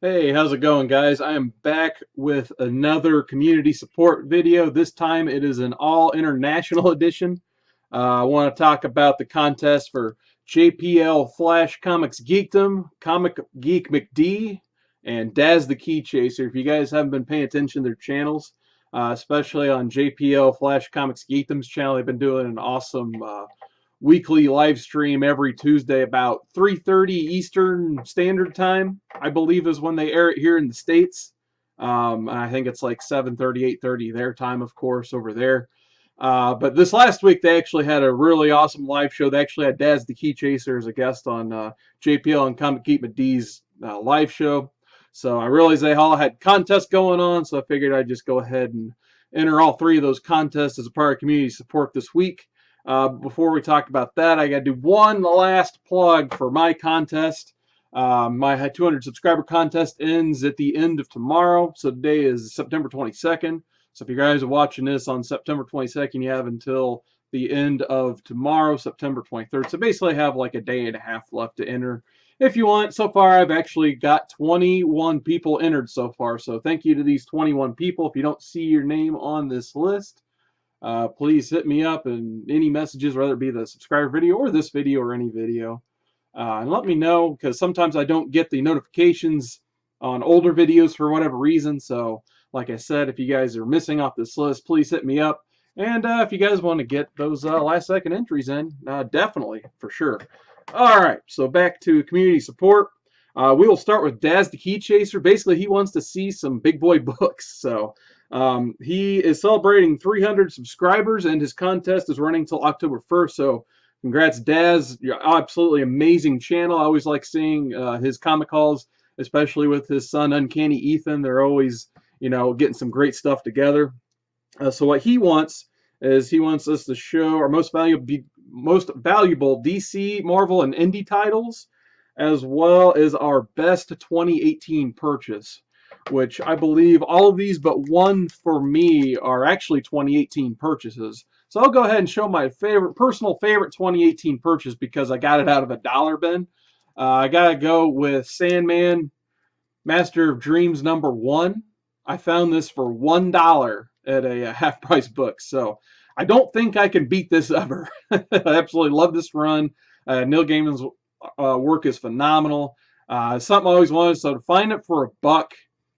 Hey, how's it going, guys? I am back with another community support video. This time it is an all international edition. I want to talk about the contest for JPL Flash Comics Geekdom, Comic Geek McD, and Daz the Key Chaser. If you guys haven't been paying attention to their channels, especially on JPL Flash Comics Geekdom's channel, they've been doing an awesome weekly live stream every Tuesday about 3:30 Eastern Standard Time, I believe is when they air it here in the States. And I think it's like 7:30, 8:30 their time, of course, over there. But this last week, they actually had a really awesome live show. They actually had Daz the Key Chaser as a guest on JPL and ComicGeekMcD's live show. So I realized they all had contests going on, so I figured I'd just go ahead and enter all three of those contests as a part of community support this week. Before we talk about that, I got to do one last plug for my contest. My 200 subscriber contest ends at the end of tomorrow. So today is September 22nd. So if you guys are watching this on September 22nd, you have until the end of tomorrow, September 23rd. So basically I have like a day and a half left to enter if you want. So far, I've actually got 21 people entered so far. So thank you to these 21 people. If you don't see your name on this list, please hit me up and any messages, whether it be the subscriber video or this video or any video. And let me know, because sometimes I don't get the notifications on older videos for whatever reason. So like I said, if you guys are missing off this list, please hit me up. And if you guys want to get those last second entries in, definitely, for sure. All right, so back to community support. We will start with Daz the Key Chaser. Basically, he wants to see some big boy books. So he is celebrating 300 subscribers, and his contest is running till October 1st. So congrats, Daz. You're absolutely amazing channel. I always like seeing his comic hauls, especially with his son, Uncanny Ethan. They're always, getting some great stuff together. So what he wants is he wants us to show our most valuable DC, Marvel, and indie titles, as well as our best 2018 purchase, which I believe all of these but one for me are actually 2018 purchases. So I'll go ahead and show my personal favorite 2018 purchase because I got it out of a dollar bin. I gotta go with Sandman, Master of Dreams #1. I found this for $1 at a half-price book, so I don't think I can beat this ever. I absolutely love this run. Neil Gaiman's work is phenomenal. Something I always wanted, so to find it for $1,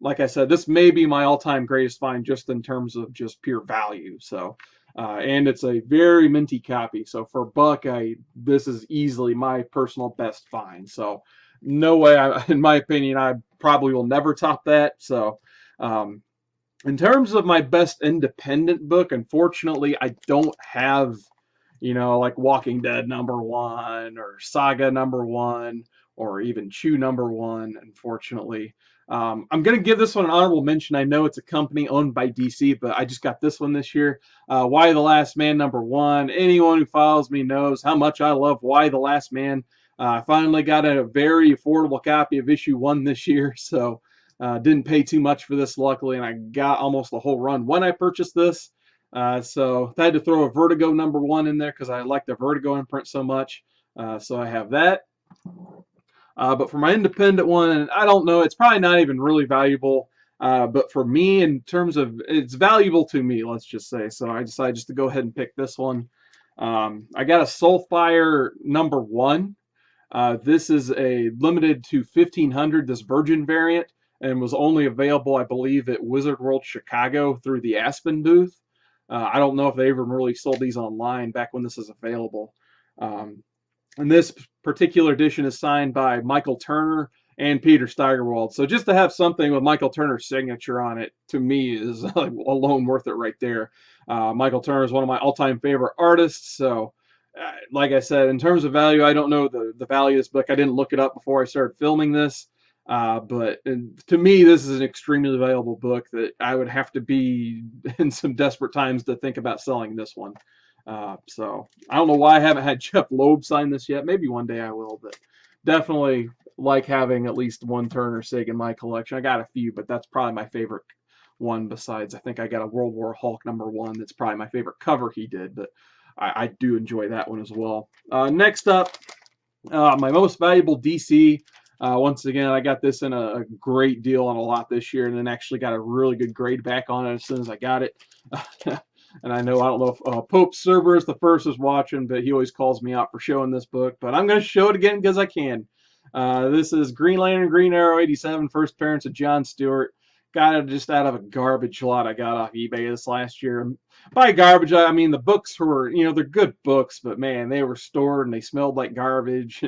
like I said, this may be my all-time greatest find just in terms of just pure value. So, and it's a very minty copy. So for $1, this is easily my personal best find. So no way, in my opinion, I probably will never top that. So in terms of my best independent book, unfortunately, I don't have, like Walking Dead #1 or Saga #1 or even Chew #1, unfortunately. I'm going to give this one an honorable mention. I know it's a company owned by DC, but I just got this one this year. Why the Last Man #1. Anyone who follows me knows how much I love Why the Last Man. I finally got a very affordable copy of issue 1 this year, so didn't pay too much for this, luckily, and I got almost the whole run when I purchased this. So I had to throw a Vertigo #1 in there because I like the Vertigo imprint so much. So I have that. But for my independent one, I don't know, it's probably not even really valuable. But for me, in terms of, it's valuable to me, let's just say. So I decided just to go ahead and pick this one. I got a Soulfire #1. This is a limited to 1,500, this Virgin variant, and was only available, I believe, at Wizard World Chicago through the Aspen booth. I don't know if they ever really sold these online back when this is available. And this particular edition is signed by Michael Turner and Peter Steigerwald. So just to have something with Michael Turner's signature on it, to me, is alone worth it right there. Michael Turner is one of my all-time favorite artists. So, like I said, in terms of value, I don't know the value of this book. I didn't look it up before I started filming this. But to me, this is an extremely valuable book that I would have to be in some desperate times to think about selling this one. So I don't know why I haven't had Jeff Loeb sign this yet. Maybe one day I will, but definitely like having at least one Turner Sig in my collection. I got a few, but that's probably my favorite one. Besides, I think I got a World War Hulk #1. That's probably my favorite cover he did, but I do enjoy that one as well. Next up, my most valuable DC. Once again, I got this in a great deal on a lot this year, and then actually got a really good grade back on it as soon as I got it. And I don't know if Pope Cerberus the First is watching, but he always calls me out for showing this book. But I'm going to show it again because I can. This is Green Lantern Green Arrow 87, First Appearance of John Stewart. Got it just out of a garbage lot I got off eBay this last year. By garbage, I mean the books were, they're good books, but man, they were stored and they smelled like garbage.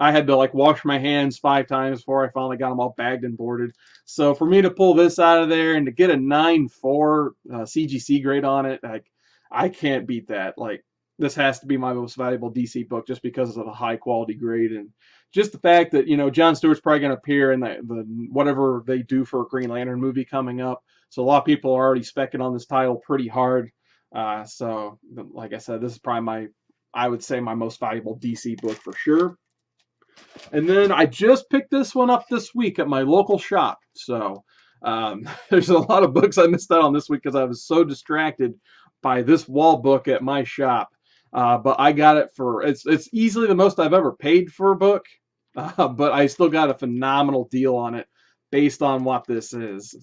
I had to like wash my hands 5 times before I finally got them all bagged and boarded. So for me to pull this out of there and to get a 9.4 CGC grade on it, like I can't beat that. Like this has to be my most valuable DC book just because of the high quality grade and just the fact that John Stewart's probably going to appear in the whatever they do for a Green Lantern movie coming up. So a lot of people are already specking on this title pretty hard. So like I said, this is probably I would say my most valuable DC book for sure. And then I just picked this one up this week at my local shop. So there's a lot of books I missed out on this week because I was so distracted by this wall book at my shop. But I got it for it's easily the most I've ever paid for a book. But I still got a phenomenal deal on it based on what this is.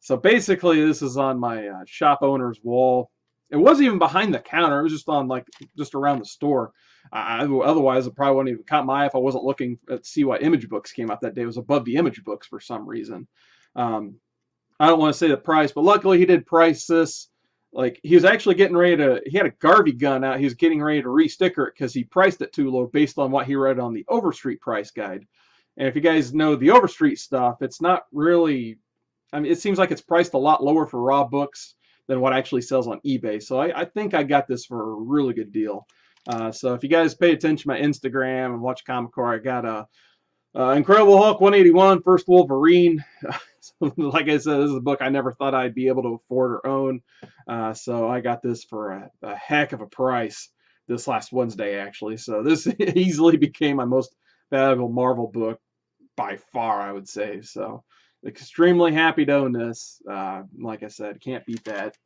So basically, this is on my shop owner's wall. It wasn't even behind the counter. It was just on just around the store. Otherwise, it probably wouldn't even caught my eye if I wasn't looking to see what image books came out that day. It was above the image books for some reason. I don't want to say the price, but luckily he did price this. Like he was actually getting ready to, he had a Garvey gun out. He was getting ready to re-sticker it because he priced it too low based on what he read on the Overstreet price guide. And if you guys know the Overstreet stuff, it's not really, I mean, it seems like it's priced a lot lower for raw books than what actually sells on eBay. So I think I got this for a really good deal. So if you guys pay attention to my Instagram and watch Comic Core, I got a Incredible Hulk 181, First Wolverine. Like I said, this is a book I never thought I'd be able to afford or own. So I got this for a heck of a price this last Wednesday, actually. So this easily became my most valuable Marvel book by far, I would say. So extremely happy to own this. Like I said, can't beat that.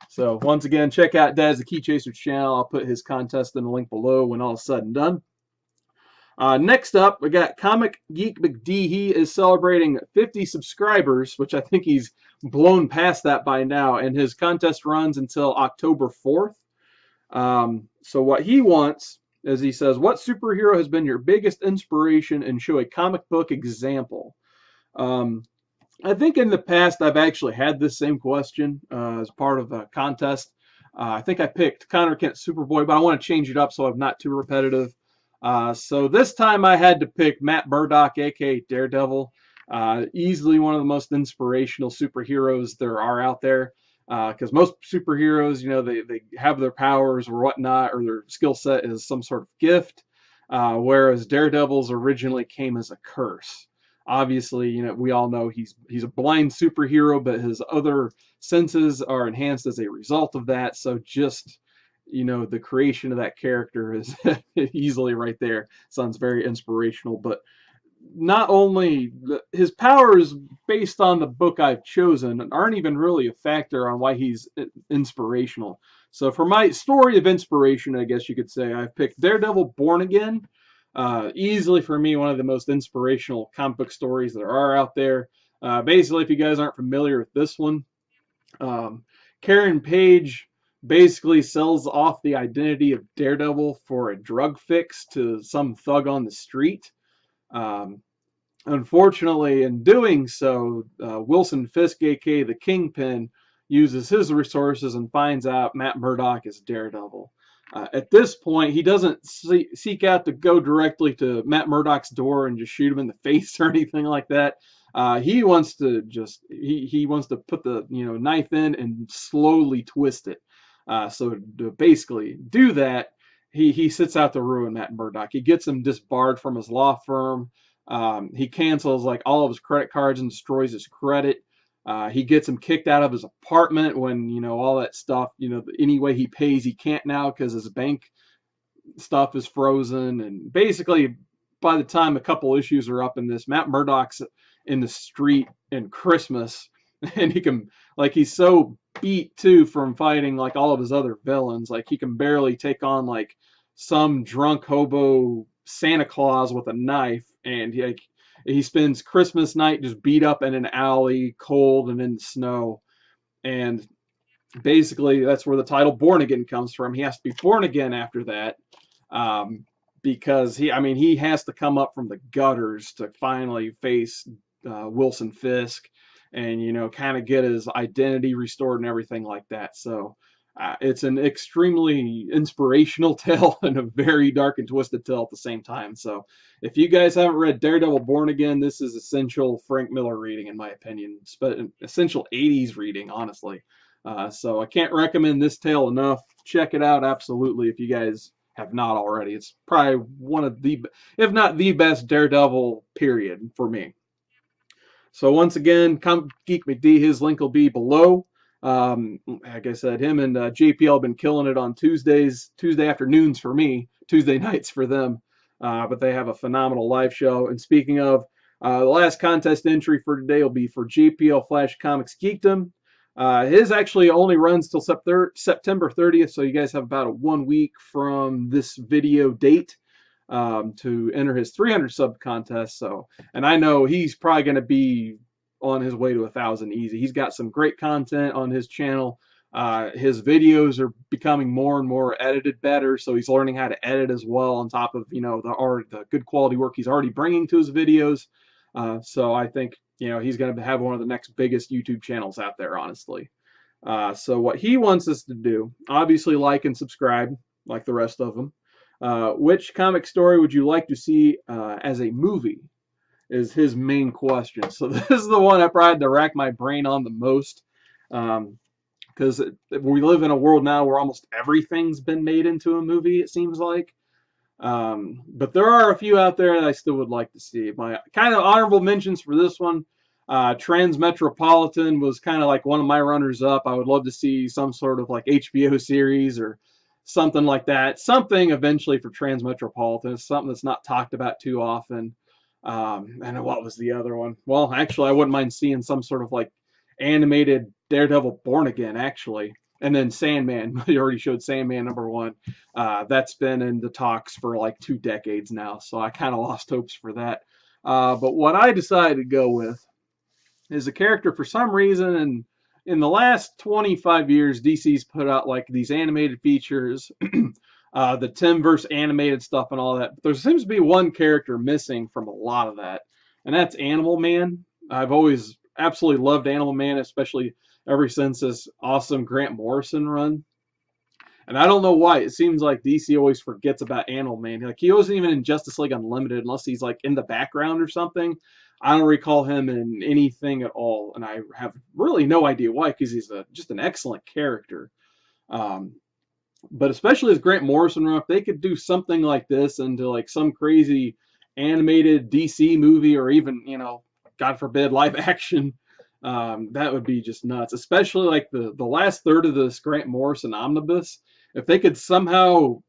So once again, check out Dad's the Key Chasers channel. I'll put his contest in the link below when all is said and done. Next up, we got ComicGeekMcD. He is celebrating 50 subscribers, which I think he's blown past that by now, and his contest runs until October 4th. So what he wants is, he says, what superhero has been your biggest inspiration, and show a comic book example? I think in the past I've actually had this same question as part of a contest. I think I picked Connor Kent Superboy, but I want to change it up so I'm not too repetitive. So this time I had to pick Matt Murdock, aka Daredevil. Easily one of the most inspirational superheroes there are out there. Because most superheroes, they have their powers or whatnot, or their skill set is some sort of gift. Whereas Daredevil's originally came as a curse. Obviously, we all know he's a blind superhero, but his other senses are enhanced as a result of that. So just the creation of that character is easily right there. Sounds very inspirational, but not only his powers based on the book I've chosen aren't even really a factor on why he's inspirational. So for my story of inspiration, I guess you could say, I've picked Daredevil Born Again. Easily for me, one of the most inspirational comic book stories that are out there. Basically, if you guys aren't familiar with this one, Karen Page basically sells off the identity of Daredevil for a drug fix to some thug on the street. Unfortunately, in doing so, Wilson Fisk, aka the Kingpin, uses his resources and finds out Matt Murdock is Daredevil. At this point, he doesn't seek out to go directly to Matt Murdock's door and just shoot him in the face or anything like that. He wants to he wants to put the knife in and slowly twist it. So to basically do that, he sits out to ruin Matt Murdock. He gets him disbarred from his law firm. He cancels all of his credit cards and destroys his credit. He gets him kicked out of his apartment when, all that stuff, any way he pays, he can't now because his bank stuff is frozen. And basically, by the time a couple issues are up in this, Matt Murdock's in the street in Christmas, and he's so beat too from fighting all of his other villains. He can barely take on some drunk hobo Santa Claus with a knife, and he spends Christmas night just beat up in an alley, cold and in the snow. And basically, that's where the title Born Again comes from. He has to be born again after that, um, because he has to come up from the gutters to finally face Wilson Fisk, and kind of get his identity restored and everything like that. So it's an extremely inspirational tale and a very dark and twisted tale at the same time. So if you guys haven't read Daredevil Born Again, this is essential Frank Miller reading, in my opinion. Essential 80s reading, honestly. So I can't recommend this tale enough. Check it out, absolutely, if you guys have not already. It's probably one of the, if not the best Daredevil period for me. So once again, ComicGeekMcD, his link will be below. Like I said, him and JPL have been killing it on Tuesday afternoons for me, Tuesday nights for them. But they have a phenomenal live show. And speaking of, the last contest entry for today will be for JPL Flash Comics Geekdom. His actually only runs till September 30th, so you guys have about a 1 week from this video date to enter his 300 sub contest. So, and I know he's probably going to be on his way to 1,000 easy. He's got some great content on his channel. His videos are becoming more and more edited better, so he's learning how to edit as well, on top of the good quality work he's already bringing to his videos. So I think he's going to have one of the next biggest YouTube channels out there, honestly. So what he wants us to do, obviously, like and subscribe, like the rest of them. Which comic story would you like to see as a movie? Is his main question. So this is the one I probably had to rack my brain on the most, because we live in a world now where almost everything's been made into a movie, it seems like. But there are a few out there that I still would like to see. My kind of honorable mentions for this one, Transmetropolitan was kind of like one of my runners up. I would love to see some sort of like HBO series or something like that. Something eventually for Transmetropolitan. Something that's not talked about too often. And what was the other one? Well, actually, I wouldn't mind seeing some sort of like animated Daredevil Born Again, actually. And then Sandman. You already showed Sandman #1. That's been in the talks for like 2 decades now, so I kind of lost hopes for that. But what I decided to go with is a character for some reason, and in the last 25 years, DC's put out like these animated features, the Timverse animated stuff and all that. But there seems to be one character missing from a lot of that, and that's Animal Man. I've always absolutely loved Animal Man, especially ever since this awesome Grant Morrison run. And I don't know why. It seems like DC always forgets about Animal Man. Like, he wasn't even in Justice League Unlimited unless he's like in the background or something. I don't recall him in anything at all, and I have really no idea why, because he's just an excellent character. But especially as Grant Morrison run, if they could do something like this into like some crazy animated DC movie, or even, God forbid, live action, that would be just nuts. Especially like the last third of this Grant Morrison omnibus. If they could somehow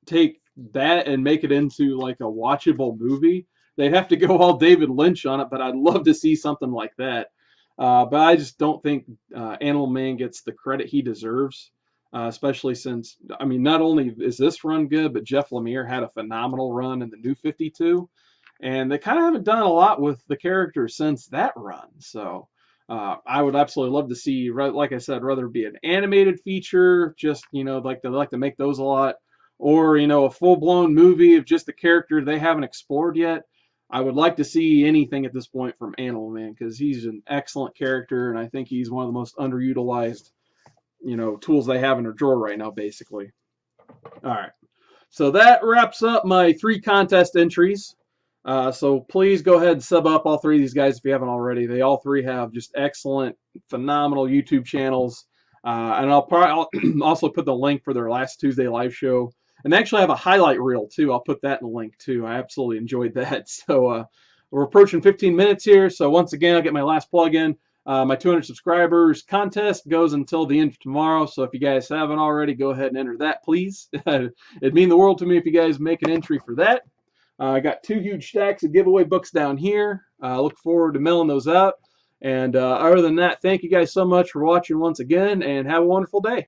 take that and make it into like a watchable movie, they'd have to go all David Lynch on it, but I'd love to see something like that. But I just don't think Animal Man gets the credit he deserves, especially since, not only is this run good, but Jeff Lemire had a phenomenal run in the New 52, and they kind of haven't done a lot with the character since that run. So I would absolutely love to see, like I said, whether it be an animated feature, just, like they like to make those a lot, or, a full-blown movie of just the character they haven't explored yet. I would like to see anything at this point from Animal Man, because he's an excellent character, and I think he's one of the most underutilized, tools they have in their drawer right now, basically. All right. So that wraps up my 3 contest entries. So please go ahead and sub up all 3 of these guys if you haven't already. They all 3 have just excellent, phenomenal YouTube channels. And I'll also put the link for their last Tuesday live show. And they actually have a highlight reel too. I'll put that in the link too. I absolutely enjoyed that. So we're approaching 15 minutes here. So once again, I'll get my last plug in. My 200 subscribers contest goes until the end of tomorrow. So if you guys haven't already, go ahead and enter that, please. It'd mean the world to me if you guys make an entry for that. I got 2 huge stacks of giveaway books down here. Look forward to mailing those out. And other than that, thank you guys so much for watching once again, and have a wonderful day.